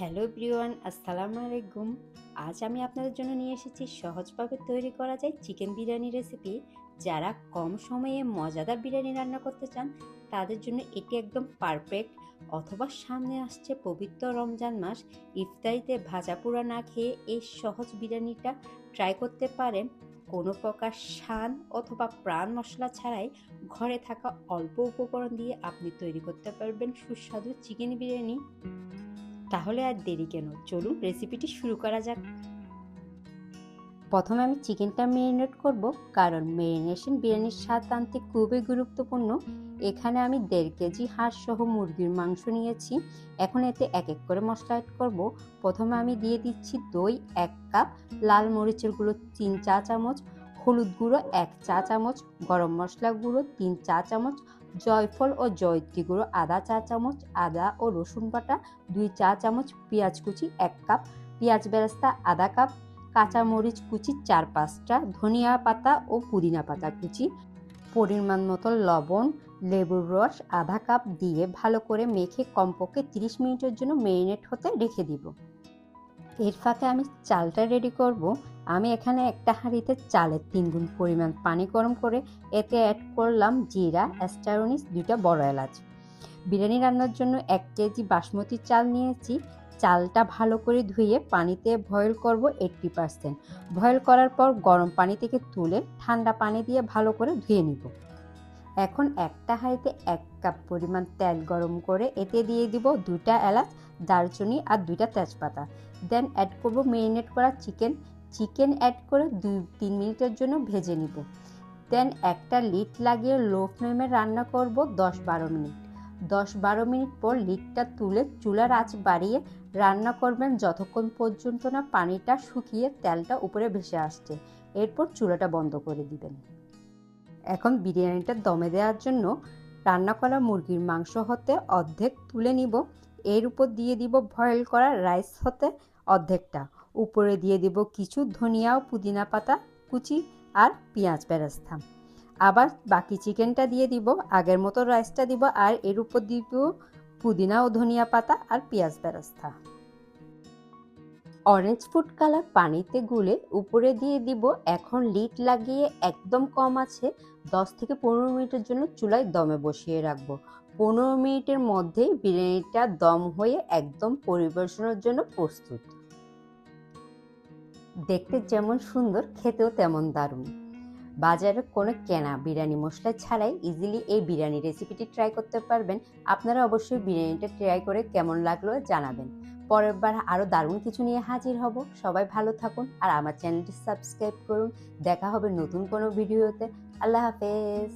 Hello everyone, আসসালামু আলাইকুম। আজ আমি আপনাদের জন্য নিয়ে এসেছি সহজভাবে তৈরি করা যায় চিকেন বিরিয়ানি রেসিপি। যারা কম সময়ে মজাদার বিরিয়ানি রান্না করতে চান তাদের জন্য এটি একদম পারফেক্ট। অথবা সামনে আসছে পবিত্র রমজান মাস, ইফতারিতে ভাজা পোড়া না খেয়ে এই সহজ বিরিয়ানিটা ট্রাই করতে পারেন। কোনো প্রকার শান অথবা প্রাণ মশলা ছাড়াই ঘরে থাকা অল্প উপকরণ দিয়ে আপনি তৈরি করতে পারবেন সুস্বাদু চিকেন বিরিয়ানি। তাহলে আর দেরি কেন, চলুন রেসিপিটি শুরু করা যাক। প্রথমে আমি চিকেনটা ম্যারিনেট করব, কারণ ম্যারিনেশন বিরিয়ানির স্বাদ আনতে খুবই গুরুত্বপূর্ণ। এখানে আমি 1.5 কেজি হাঁস সহ মুরগির মাংস নিয়েছি। এখন এতে এক এক করে মশলা অ্যাড করব। প্রথমে আমি দিয়ে দিচ্ছি দই 1 কাপ, লাল মরিচের গুঁড়ো 3 চা চামচ, হলুদ গুঁড়ো 1 চা চামচ, গরম মশলা গুঁড়ো 3 চা চামচ, জয়ফল ও জয়ত্রী গুঁড়ো আধা চা চামচ, আদা ও রসুন বাটা 2 চা চামচ, পেঁয়াজ কুচি 1 কাপ, পেঁয়াজ বেরেস্তা আধা কাপ, কাঁচা মরিচ কুচি 4-5টা, ধনিয়া পাতা ও পুদিনা পাতা কুচি, পরিমাণ মতো লবণ, লেবুর রস আধা কাপ দিয়ে ভালো করে মেখে কমপক্ষে 30 মিনিটের জন্য ম্যারিনেট হতে রেখে দিব। এর ফাঁকে আমি চালটা রেডি করব। আমি এখানে একটা হাঁড়িতে চালের 3 গুণ পরিমাণ পানি গরম করে এতে অ্যাড করলাম জিরা, অ্যাস্টারনিস, 2টা বড় এলাচ। বিরিয়ানি রান্নার জন্য 1 কেজি বাসমতি চাল নিয়েছি। চালটা ভালো করে ধুয়ে পানিতে বয়েল করব 80%। বয়েল করার পর গরম পানি থেকে তুলে ঠান্ডা পানি দিয়ে ভালো করে ধুয়ে নিব। এখন একটা হাঁড়িতে 1 কাপ পরিমাণ তেল গরম করে এতে দিয়ে দিব 2টা এলাচ, দারচিনি আর 2টা তেজপাতা। দেন অ্যাড করব ম্যারিনেট করা চিকেন অ্যাড করে 2-3 মিনিটের জন্য ভেজে নিব। দেন একটা লিড লাগিয়ে লো ফ্লেমে রান্না করব 10-12 মিনিট। 10-12 মিনিট পর লিডটা তুলে চুলার আঁচ বাড়িয়ে রান্না করবেন যতক্ষণ পর্যন্ত না পানিটা শুকিয়ে তেলটা উপরে ভেসে আসছে। এরপর চুলাটা বন্ধ করে দিবেন। এখন বিরিয়ানিটা দমে দেওয়ার জন্য রান্না করা মুরগির মাংস হতে অর্ধেক তুলে নিব। এর উপর দিয়ে দিব বয়েল করা রাইস হতে অর্ধেকটা। উপরে দিয়ে দিব কিছু ধনিয়া ও পুদিনা পাতা কুচি আর পেঁয়াজ বেরেস্তা। আবার বাকি চিকেনটা দিয়ে দিব, আগের মতো রাইসটা দিব আর এর উপর দিব পুদিনা ও ধনিয়া পাতা আর পেঁয়াজ বেরেস্তা। অরেঞ্জ ফুড কালার পানিতে গুলে উপরে দিয়ে দিব। এখন লিড লাগিয়ে একদম কম আছে 10 থেকে 15 মিনিটের জন্য চুলায় দমে বসিয়ে রাখবো। 15 মিনিটের মধ্যেই বিরিয়ানিটা দম হয়ে একদম পরিবেশনের জন্য প্রস্তুত। দেখতে যেমন সুন্দর, খেতেও তেমন দারুণ। বাজারে কোনো কেনা বিরিয়ানি মশলা ছাড়াই ইজিলি এই বিরিয়ানি রেসিপিটি ট্রাই করতে পারবেন। আপনারা অবশ্যই বিরিয়ানিটা ট্রাই করে কেমন লাগলো জানাবেন। পরের বার আরও দারুণ কিছু নিয়ে হাজির হব। সবাই ভালো থাকুন আর আমার চ্যানেলটি সাবস্ক্রাইব করুন। দেখা হবে নতুন কোনো ভিডিওতে। আল্লাহ হাফেজ।